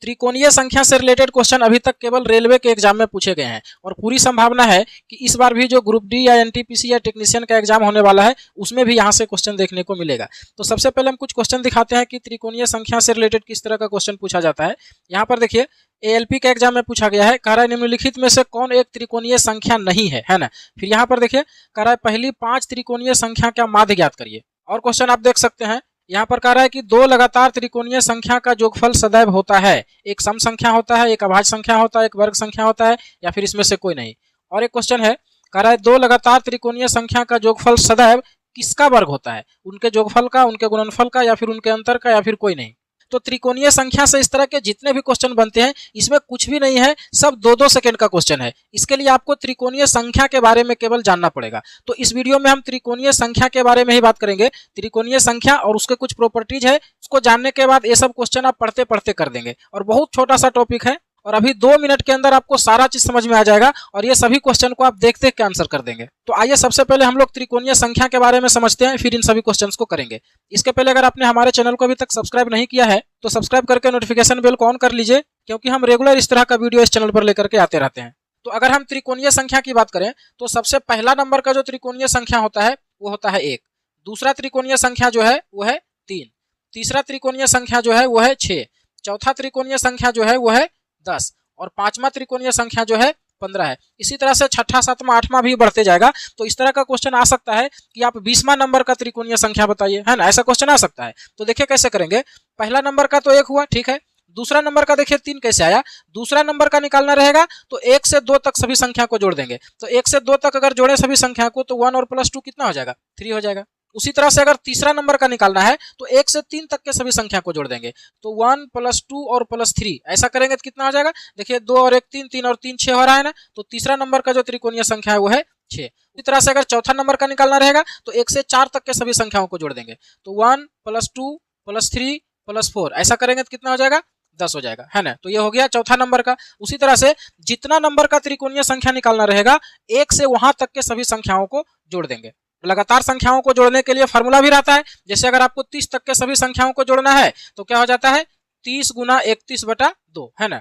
त्रिकोणीय संख्या से रिलेटेड क्वेश्चन अभी तक केवल रेलवे के एग्जाम में पूछे गए हैं और पूरी संभावना है कि इस बार भी जो ग्रुप डी या एनटीपीसी या टेक्नीशियन का एग्जाम होने वाला है उसमें भी यहाँ से क्वेश्चन देखने को मिलेगा। तो सबसे पहले हम कुछ क्वेश्चन दिखाते हैं कि त्रिकोणीय संख्या से रिलेटेड किस तरह का क्वेश्चन पूछा जाता है। यहाँ पर देखिए एएलपी के एग्जाम में पूछा गया है, कह रहा है निम्नलिखित में से कौन एक त्रिकोणीय संख्या नहीं है ना। फिर यहाँ पर देखिए कह रहा है पहली 5 त्रिकोणीय संख्या का माध्य ज्ञात करिए। और क्वेश्चन आप देख सकते हैं यहाँ पर कह रहा है कि 2 लगातार त्रिकोणीय संख्या का योगफल सदैव होता है। एक सम संख्या होता है, एक अभाज्य संख्या होता है, एक वर्ग संख्या होता है, या फिर इसमें से कोई नहीं। और एक क्वेश्चन है, कह रहा है 2 लगातार त्रिकोणीय संख्या का योगफल सदैव किसका वर्ग होता है, उनके योगफल का, उनके गुणनफल का, या फिर उनके अंतर का, या फिर कोई नहीं। तो त्रिकोणीय संख्या से इस तरह के जितने भी क्वेश्चन बनते हैं इसमें कुछ भी नहीं है, सब 2-2 सेकंड का क्वेश्चन है। इसके लिए आपको त्रिकोणीय संख्या के बारे में केवल जानना पड़ेगा। तो इस वीडियो में हम त्रिकोणीय संख्या के बारे में ही बात करेंगे। त्रिकोणीय संख्या और उसके कुछ प्रॉपर्टीज है, उसको जानने के बाद ये सब क्वेश्चन आप पढ़ते पढ़ते कर देंगे। और बहुत छोटा सा टॉपिक है और अभी 2 मिनट के अंदर आपको सारा चीज समझ में आ जाएगा और ये सभी क्वेश्चन को आप देख देख के आंसर कर देंगे। तो आइए सबसे पहले हम लोग त्रिकोणीय संख्या के बारे में समझते हैं, फिर इन सभी क्वेश्चंस को करेंगे। इसके पहले अगर आपने हमारे चैनल को अभी तक सब्सक्राइब नहीं किया है तो सब्सक्राइब करके नोटिफिकेशन बेल को ऑन कर लीजिए, क्योंकि हम रेगुलर इस तरह का वीडियो इस चैनल पर लेकर के आते रहते हैं। तो अगर हम त्रिकोणीय संख्या की बात करें तो सबसे पहला नंबर का जो त्रिकोणीय संख्या होता है वो होता है 1। दूसरा त्रिकोणीय संख्या जो है वो है 3। तीसरा त्रिकोणीय संख्या जो है वो है 6। चौथा त्रिकोणीय संख्या जो है वो है 10 और पांचवा त्रिकोणीय संख्या जो है 15 है। इसी तरह से छठा, सातवां, आठवां भी बढ़ते जाएगा। तो इस तरह का क्वेश्चन आ सकता है कि आप 20वां नंबर का त्रिकोणीय संख्या बताइए, है ना, ऐसा क्वेश्चन आ सकता है। तो देखिए कैसे करेंगे। पहला नंबर का तो 1 हुआ, ठीक है। दूसरा नंबर का देखिए 3 कैसे आया। दूसरा नंबर का निकालना रहेगा तो 1 से 2 तक सभी संख्या को जोड़ देंगे। तो 1 से 2 तक अगर जोड़े सभी संख्या को तो 1 और +2 कितना हो जाएगा, 3 हो जाएगा। उसी तरह से अगर तीसरा नंबर का निकालना है तो 1 से 3 तक के सभी संख्या को जोड़ देंगे। तो 1 +2 और +3 ऐसा करेंगे तो कितना हो जाएगा। देखिए 2 और 1 3, 3 और 3 6 हो रहा है ना। तो तीसरा नंबर का जो त्रिकोणीय संख्या है वो है 6। इसी तरह से अगर चौथा नंबर का निकालना रहेगा तो 1 से 4 तक के सभी संख्याओं को जोड़ देंगे। तो 1 +2 +3 +4 ऐसा करेंगे तो कितना हो जाएगा, 10 हो जाएगा, है ना। तो ये हो गया चौथा नंबर का। उसी तरह से जितना नंबर का त्रिकोणीय संख्या निकालना रहेगा 1 से वहां तक के सभी संख्याओं को जोड़ देंगे। लगातार संख्याओं को जोड़ने के लिए फॉर्मूला भी रहता है। जैसे अगर आपको 30 तक के सभी संख्याओं को जोड़ना है तो क्या हो जाता है, 30 × 31/2, है ना।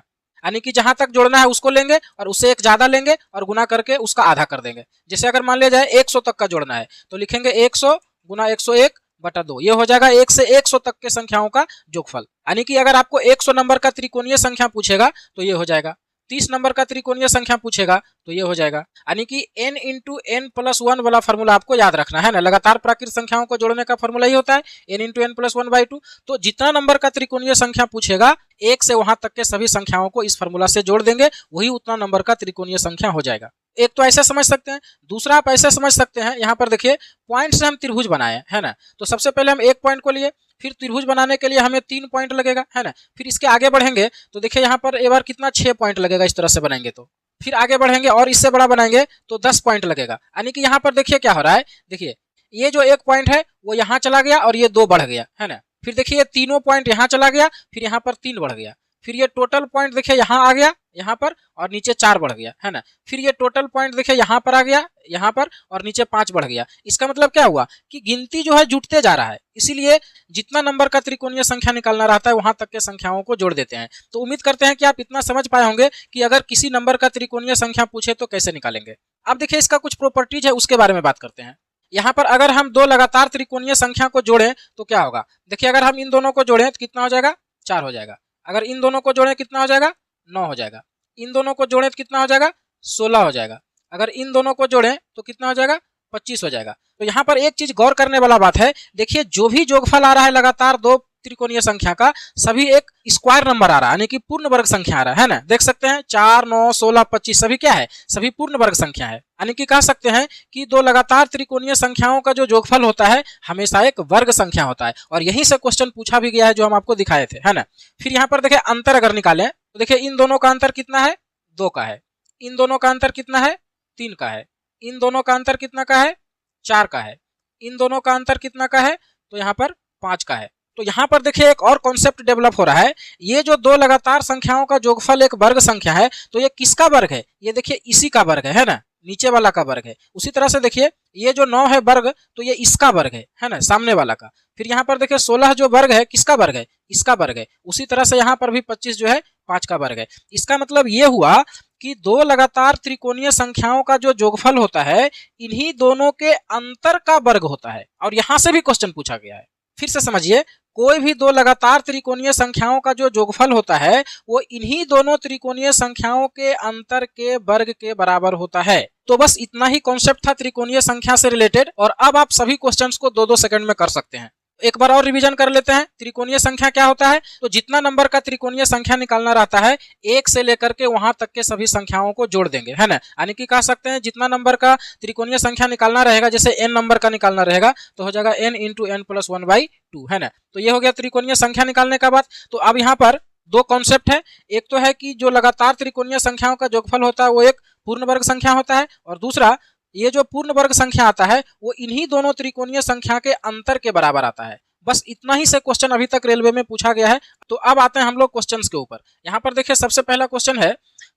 यानी कि जहां तक जोड़ना है उसको लेंगे और उससे एक ज्यादा लेंगे और गुना करके उसका आधा कर देंगे। जैसे अगर मान लिया जाए 100 तक का जोड़ना है तो लिखेंगे 100 × 101/2। ये हो जाएगा 1 से 100 तक के संख्याओं का योगफल। यानी कि अगर आपको 100 नंबर का त्रिकोणीय संख्या पूछेगा तो ये हो जाएगा। 30 नंबर का त्रिकोणीय संख्या पूछेगा तो ये हो जाएगा। यानी कि n × n+1 वाला फॉर्मूला आपको याद रखना है ना। लगातार प्राकृत संख्याओं को जोड़ने का फॉर्मूला ही होता है n × n+1/2। तो जितना नंबर का त्रिकोणीय संख्या पूछेगा 1 से वहां तक के सभी संख्याओं को इस फॉर्मूला से जोड़ देंगे, वही उतना नंबर का त्रिकोणीय संख्या हो जाएगा। एक तो ऐसे समझ सकते हैं, दूसरा आप ऐसे समझ सकते हैं। यहाँ पर देखिए पॉइंट से हम त्रिभुज बनाए, है ना। तो सबसे पहले हम एक पॉइंट को लिए, फिर त्रिभुज बनाने के लिए हमें 3 पॉइंट लगेगा, है ना। फिर इसके आगे बढ़ेंगे तो देखिए यहाँ पर एक बार कितना 6 पॉइंट लगेगा इस तरह से बनाएंगे। तो फिर आगे बढ़ेंगे और इससे बड़ा बनाएंगे तो 10 पॉइंट लगेगा। यानी कि यहाँ पर देखिए क्या हो रहा है, देखिए ये जो 1 पॉइंट है वो यहाँ चला गया और ये 2 बढ़ गया, है ना। फिर देखिए ये तीनों पॉइंट यहाँ चला गया, फिर यहाँ पर 3 बढ़ गया। फिर ये टोटल पॉइंट देखिए यहाँ आ गया, यहाँ पर, और नीचे 4 बढ़ गया, है ना। फिर ये टोटल पॉइंट देखिए यहाँ पर आ गया, यहाँ पर, और नीचे 5 बढ़ गया। इसका मतलब क्या हुआ कि गिनती जो है जुटते जा रहा है। इसीलिए जितना नंबर का त्रिकोणीय संख्या निकालना रहता है वहां तक के संख्याओं को जोड़ देते हैं। तो उम्मीद करते हैं कि आप इतना समझ पाए होंगे कि अगर किसी नंबर का त्रिकोणीय संख्या पूछे तो कैसे निकालेंगे। अब देखिए इसका कुछ प्रॉपर्टीज है, उसके बारे में बात करते हैं। यहाँ पर अगर हम 2 लगातार त्रिकोणीय संख्या को जोड़ें तो क्या होगा। देखिए अगर हम इन दोनों को जोड़ें तो कितना हो जाएगा, 4 हो जाएगा। अगर इन दोनों को जोड़ें कितना हो जाएगा, 9 हो जाएगा। इन दोनों को जोड़ें तो कितना हो जाएगा, 16 हो जाएगा। अगर इन दोनों को जोड़ें तो कितना हो जाएगा, 25 हो जाएगा। तो यहाँ पर एक चीज गौर करने वाला बात है, देखिए जो भी योगफल आ रहा है लगातार 2 त्रिकोणीय संख्या का, सभी एक स्क्वायर नंबर आ रहा है, यानी कि पूर्ण वर्ग संख्या आ रहा है ना। देख सकते हैं 4, 9, 16, 25 सभी क्या है, सभी पूर्ण वर्ग संख्या है। यानी कि कह सकते हैं कि 2 लगातार त्रिकोणीय संख्याओं का जो योगफल होता है हमेशा एक वर्ग संख्या होता है। और यहीं से क्वेश्चन पूछा भी गया है जो हम आपको दिखाए थे, है ना। फिर यहाँ पर देखिए अंतर अगर निकालें तो देखिए इन दोनों का अंतर कितना है, 2 का है। इन दोनों का अंतर कितना है, 3 का है। इन दोनों का अंतर कितना का है, 4 का है। इन दोनों का अंतर कितना का है, तो यहाँ पर 5 का है। तो यहाँ पर देखिए एक और कॉन्सेप्ट डेवलप हो रहा है। ये जो 2 लगातार संख्याओं का योगफल एक वर्ग संख्या है तो ये किसका वर्ग है, ये देखिए इसी का वर्ग है ना। नीचे वाला का वर्ग है। उसी तरह से देखिए ये जो 9 है वर्ग, तो ये इसका वर्ग है ना, सामने वाला का। फिर यहाँ पर देखिए 16 जो वर्ग है किसका वर्ग है, इसका वर्ग है। उसी तरह से यहाँ पर भी 25 जो है 5 का वर्ग है। इसका मतलब ये हुआ कि दो लगातार त्रिकोणीय संख्याओं का जो जोगफल होता है इन्हीं दोनों के अंतर का वर्ग होता है। और यहां से भी क्वेश्चन पूछा गया है। फिर से समझिए, कोई भी दो लगातार त्रिकोणीय संख्याओं का जो जोगफल होता है वो इन्हीं दोनों त्रिकोणीय संख्याओं के अंतर के वर्ग के बराबर होता है। तो बस इतना ही कॉन्सेप्ट था त्रिकोणीय संख्या से रिलेटेड, और अब आप सभी क्वेश्चंस को 2-2 सेकंड में कर सकते हैं। एक बार और रिवीजन कर लेते हैं। त्रिकोणीय संख्या क्या होता है, तो जितना नंबर का त्रिकोणीय संख्या निकालना रहता है 1 से लेकर के वहां तक के सभी संख्याओं को जोड़ देंगे, है ना। यानी कि कह सकते हैं जितना नंबर का त्रिकोणीय संख्या निकालना रहेगा, जैसे n नंबर का निकालना रहेगा तो हो जाएगा n × n + 1/2, है ना। तो ये हो गया त्रिकोणीय संख्या निकालने का बात। तो अब यहाँ पर दो कॉन्सेप्ट है। एक तो है कि जो लगातार त्रिकोणीय संख्याओं का जोगफल होता है वो एक पूर्ण वर्ग संख्या होता है, और दूसरा ये जो पूर्ण वर्ग संख्या आता है वो इन्हीं दोनों त्रिकोणीय संख्या के अंतर के बराबर आता है। बस इतना ही से क्वेश्चन अभी तक रेलवे में पूछा गया है। तो अब आते हैं हम लोग क्वेश्चंस के ऊपर। यहाँ पर देखिए सबसे पहला क्वेश्चन है,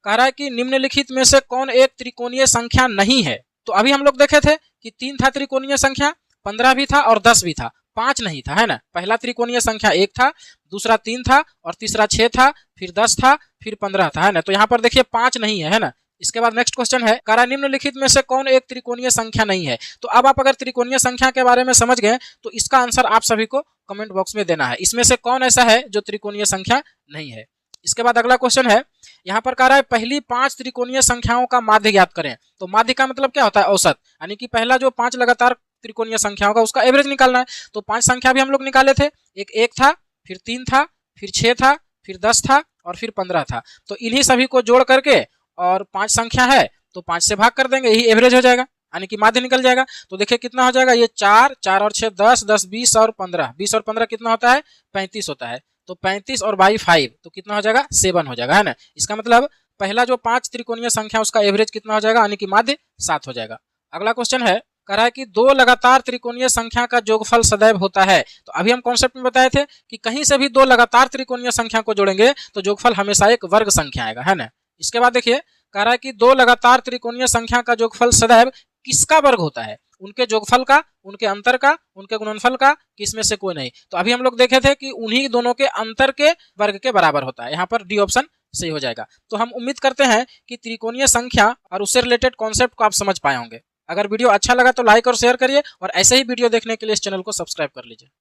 कह रहा है कि निम्नलिखित में से कौन एक त्रिकोणीय संख्या नहीं है। तो अभी हम लोग देखे थे कि 3 था त्रिकोणीय संख्या, 15 भी था और 10 भी था, 5 नहीं था, है ना। पहला त्रिकोणीय संख्या 1 था, दूसरा 3 था और तीसरा 6 था, फिर 10 था, फिर 15 था, है ना। तो यहाँ पर देखिए 5 नहीं है ना। इसके बाद नेक्स्ट क्वेश्चन है, कह रहा निम्नलिखित में से कौन एक त्रिकोणीय संख्या नहीं है। तो अब आप अगर त्रिकोणीय संख्या के बारे में समझ गए तो इसका आंसर आप सभी को कमेंट बॉक्स में देना है। इसमें से कौन ऐसा है जो त्रिकोणीय संख्या नहीं है। इसके बाद अगला क्वेश्चन है, यहाँ पर कह रहा है पहली 5 त्रिकोणीय संख्याओं का माध्य ज्ञात करें। तो माध्य का मतलब क्या होता है, औसत। यानी कि पहला जो 5 लगातार त्रिकोणीय संख्या होगा उसका एवरेज निकालना है। तो 5 संख्या भी हम लोग निकाले थे, एक 1 था, फिर 3 था, फिर 6 था, फिर 10 था और फिर 15 था। तो इन्हीं सभी को जोड़ करके और 5 संख्या है तो 5 से भाग कर देंगे, यही एवरेज हो जाएगा, यानी कि माध्य निकल जाएगा। तो देखिए कितना हो जाएगा, ये 4, 4 और 6 10, 10 20 और 15, 20 और 15 कितना होता है, 35 होता है। तो 35 और बाई 5 तो कितना हो जाएगा, 7 हो जाएगा, है ना। इसका मतलब पहला जो 5 त्रिकोणीय संख्या उसका एवरेज कितना हो जाएगा, यानी कि माध्य 7 हो जाएगा। अगला क्वेश्चन है, कह रहा है कि 2 लगातार त्रिकोणीय संख्या का जोगफल सदैव होता है। तो अभी हम कॉन्सेप्ट में बताए थे कि कहीं से भी 2 लगातार त्रिकोणीय संख्या को जोड़ेंगे तो जोगफल हमेशा एक वर्ग संख्या आएगा, है ना। इसके बाद देखिए कह रहा है कि 2 लगातार त्रिकोणीय संख्या का जोगफल सदैव किसका वर्ग होता है, उनके जोगफल का, उनके अंतर का, उनके गुणनफल का, किसमें से कोई नहीं। तो अभी हम लोग देखे थे कि उन्हीं दोनों के अंतर के वर्ग के बराबर होता है। यहाँ पर डी ऑप्शन सही हो जाएगा। तो हम उम्मीद करते हैं कि त्रिकोणीय संख्या और उससे रिलेटेड कॉन्सेप्ट को आप समझ पाए होंगे। अगर वीडियो अच्छा लगा तो लाइक और शेयर करिए, और ऐसे ही वीडियो देखने के लिए इस चैनल को सब्सक्राइब कर लीजिए।